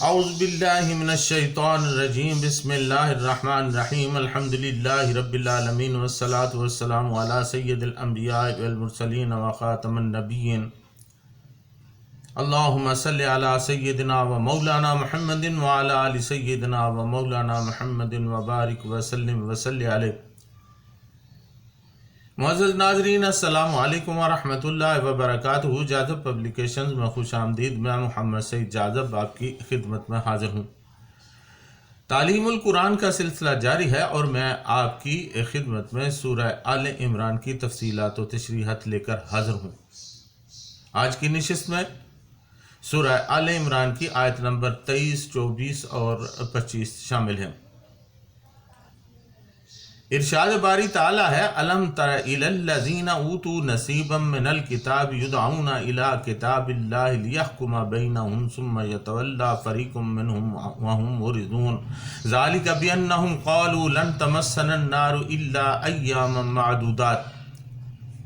اعوذ باللہ من الشیطان الرجیم بسم اللہ الرحمن الرحیم الحمد للہ رب العالمین والصلاة والسلام علی سید الانبیاء والمرسلین وخاتم النبیین اللہم صلی علی سیدنا و مولانا محمد وعلی آل سیدنا و مولانا محمد وبارک وسلم وصلی علیہ۔ معزز ناظرین السلام علیکم ورحمۃ اللہ وبرکاتہ۔ جاذب پبلیکیشنز میں خوش آمدید۔ میں محمد سعید جاذب آپ کی خدمت میں حاضر ہوں۔ تعلیم القرآن کا سلسلہ جاری ہے اور میں آپ کی خدمت میں سورہ آل عمران کی تفصیلات و تشریحات لے کر حاضر ہوں۔ آج کی نشست میں سورہ آل عمران کی آیت نمبر 23، 24 اور 25 شامل ہیں۔ ارشاد باری تعالی ہے الم تر الی الذین اوتوا نصیبا من الکتاب یدعون الی کتاب اللہ لیحکم بینہم ثم یتولی فریق منہم وہم معرضون ذلک بانہم قالوا لن تمسنا النار الا ایاما معدودات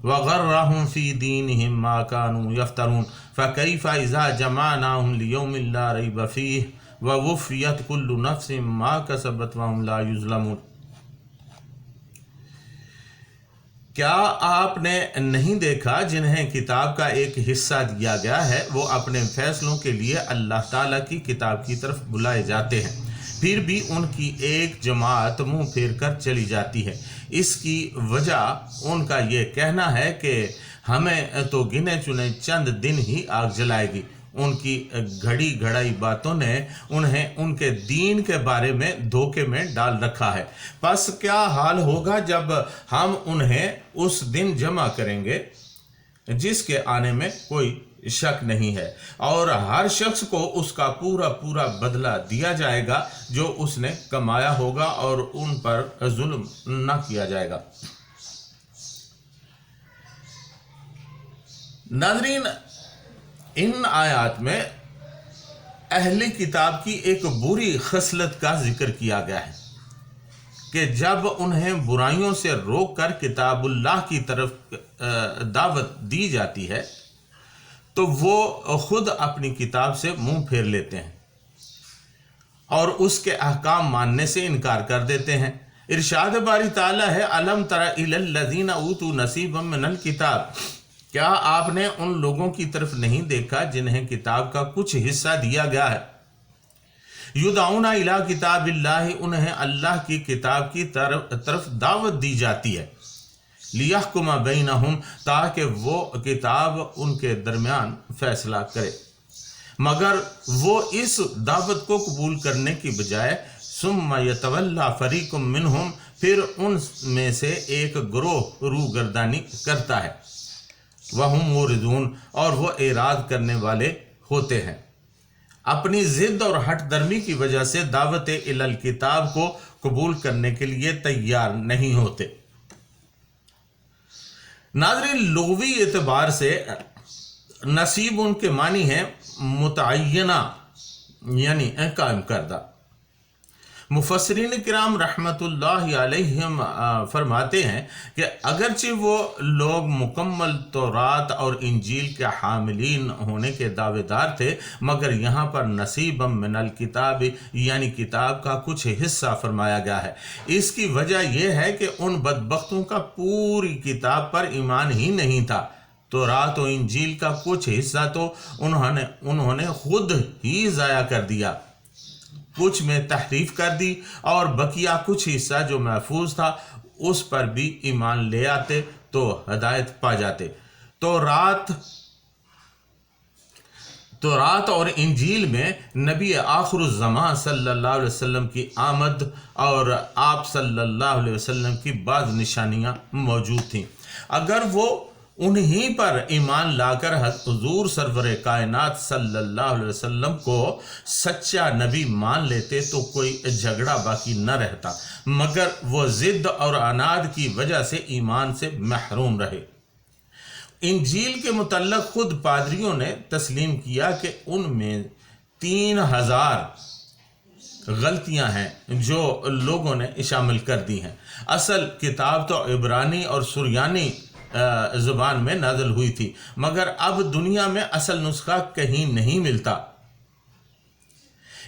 وغرہم فی دینہم ما کانوا یفترون فکیف اذا جمعناہم لیوم لا ریب فیہ ووفیت کل نفس ما کسبت وہم لا یظلمون۔ کیا آپ نے نہیں دیکھا جنہیں کتاب کا ایک حصہ دیا گیا ہے وہ اپنے فیصلوں کے لیے اللہ تعالیٰ کی کتاب کی طرف بلائے جاتے ہیں، پھر بھی ان کی ایک جماعت منہ پھیر کر چلی جاتی ہے۔ اس کی وجہ ان کا یہ کہنا ہے کہ ہمیں تو گنے چنے چند دن ہی آگ جلائے گی۔ ان کی گھڑی گھڑائی باتوں نے انہیں ان کے دین کے بارے میں دھوکے میں ڈال رکھا ہے۔ پس کیا حال ہوگا جب ہم انہیں اس دن جمع کریں گے جس کے آنے میں کوئی شک نہیں ہے، اور ہر شخص کو اس کا پورا پورا بدلہ دیا جائے گا جو اس نے کمایا ہوگا اور ان پر ظلم نہ کیا جائے گا۔ ناظرین، ان آیات میں اہل کتاب کی ایک بری خصلت کا ذکر کیا گیا ہے کہ جب انہیں برائیوں سے روک کر کتاب اللہ کی طرف دعوت دی جاتی ہے تو وہ خود اپنی کتاب سے منہ پھیر لیتے ہیں اور اس کے احکام ماننے سے انکار کر دیتے ہیں۔ ارشاد باری تعالی ہے الم تر الی الذین اوتوا نصیبا من الکتاب، کیا آپ نے ان لوگوں کی طرف نہیں دیکھا جنہیں کتاب کا کچھ حصہ دیا گیا ہے؟ یدعون الی کتاب اللہ، انہیں اللہ کی کتاب کی طرف دعوت دی جاتی ہے، لیحکم بینہم، تاکہ وہ کتاب ان کے درمیان فیصلہ کرے، مگر وہ اس دعوت کو قبول کرنے کی بجائے ثم یتولی فریق منہم، پھر ان میں سے ایک گروہ روگردانی کرتا ہے، وہم معرضون، اور وہ اعراض کرنے والے ہوتے ہیں، اپنی ضد اور ہٹ درمی کی وجہ سے دعوت الی الکتاب کو قبول کرنے کے لیے تیار نہیں ہوتے۔ ناظرین، لغوی اعتبار سے نصیب ان کے معنی ہے متعینہ، یعنی قائم کردہ۔ مفسرین کرام رحمت اللہ علیہم فرماتے ہیں کہ اگرچہ وہ لوگ مکمل تورات اور انجیل کے حاملین ہونے کے دعوے دار تھے، مگر یہاں پر نصیبا من الکتاب یعنی کتاب کا کچھ حصہ فرمایا گیا ہے۔ اس کی وجہ یہ ہے کہ ان بدبختوں کا پوری کتاب پر ایمان ہی نہیں تھا۔ تورات و انجیل کا کچھ حصہ تو انہوں نے خود ہی ضائع کر دیا، کچھ میں تحریف کر دی، اور بقیہ کچھ حصہ جو محفوظ تھا اس پر بھی ایمان لے آتے تو ہدایت پا جاتے۔ تورات اور انجیل میں نبی آخر الزمان صلی اللہ علیہ وسلم کی آمد اور آپ صلی اللہ علیہ وسلم کی بعض نشانیاں موجود تھیں۔ اگر وہ انہی پر ایمان لا کر حضور سرور کائنات صلی اللہ علیہ وسلم کو سچا نبی مان لیتے تو کوئی جھگڑا باقی نہ رہتا، مگر وہ ضد اور عناد کی وجہ سے ایمان سے محروم رہے۔ انجیل کے متعلق خود پادریوں نے تسلیم کیا کہ ان میں 3000 غلطیاں ہیں جو لوگوں نے شامل کر دی ہیں۔ اصل کتاب تو عبرانی اور سریانی زبان میں نازل ہوئی تھی، مگر اب دنیا میں اصل نسخہ کہیں نہیں ملتا۔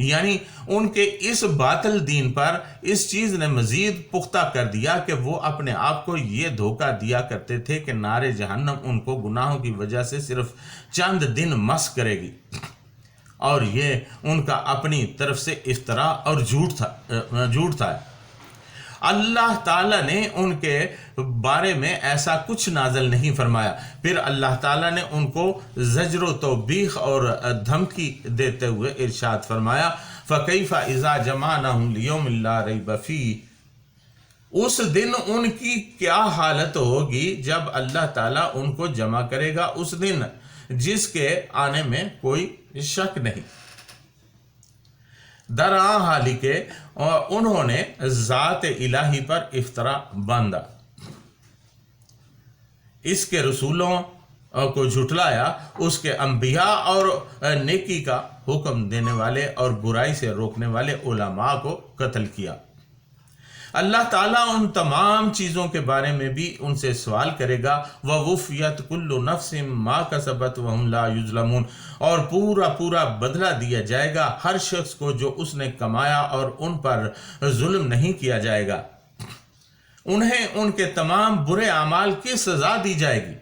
یعنی ان کے اس باطل دین پر اس چیز نے مزید پختہ کر دیا کہ وہ اپنے آپ کو یہ دھوکہ دیا کرتے تھے کہ نار جہنم ان کو گناہوں کی وجہ سے صرف چند دن مس کرے گی، اور یہ ان کا اپنی طرف سے افطرا اور جھوٹ تھا۔ اللہ تعالیٰ نے ان کے بارے میں ایسا کچھ نازل نہیں فرمایا۔ پھر اللہ تعالیٰ نے ان کو زجر و توبیخ اور دھمکی دیتے ہوئے ارشاد فرمایا، فَكَيْفَ إِذَا جَمَعْنَاهُمْ لِيَوْمٍ لَا رَيْبَ فِيهِ، اس دن ان کی کیا حالت ہوگی جب اللہ تعالیٰ ان کو جمع کرے گا اس دن جس کے آنے میں کوئی شک نہیں۔ درآں حالی کہ انہوں نے ذات الہی پر افطرا باندھا، اس کے رسولوں کو جھٹلایا، اس کے انبیاء اور نیکی کا حکم دینے والے اور برائی سے روکنے والے علماء کو قتل کیا۔ اللہ تعالیٰ ان تمام چیزوں کے بارے میں بھی ان سے سوال کرے گا، وَوُفِّيَتْ كُلُّ نَفْسٍ مَا كَسَبَتْ وَهُمْ لَا يُظْلَمُونَ، اور پورا بدلہ دیا جائے گا ہر شخص کو جو اس نے کمایا اور ان پر ظلم نہیں کیا جائے گا۔ انہیں ان کے تمام برے اعمال کی سزا دی جائے گی۔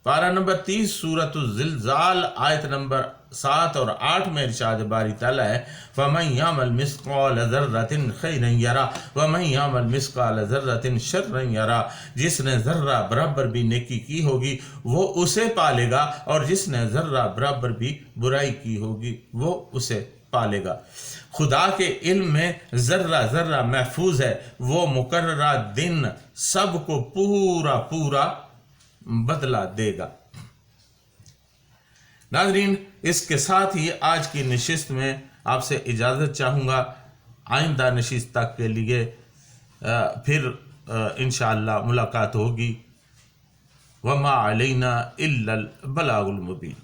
پارہ نمبر 30 سورۃ الزلزال آیت نمبر 7 اور 8 میں ارشاد باری تعالیٰ ہے، فَمَنْ يَعْمَلْ مِثْقَالَ ذَرَّةٍ خَيْرًا يَرَهُ وَمَنْ يَعْمَلْ مِثْقَالَ ذَرَّةٍ شَرًّا يَرَهُ، جس نے ذرہ برابر بھی نیکی کی ہوگی وہ اسے پالے گا، اور جس نے ذرہ برابر بھی برائی کی ہوگی وہ اسے پالے گا۔ خدا کے علم میں ذرہ محفوظ ہے، وہ مقررہ دن سب کو پورا بدلہ دے گا۔ ناظرین، اس کے ساتھ ہی آج کی نشست میں آپ سے اجازت چاہوں گا۔ آئندہ نشست تک کے لیے پھر انشاءاللہ ملاقات ہوگی۔ وما علینا الا البلاغ المبین۔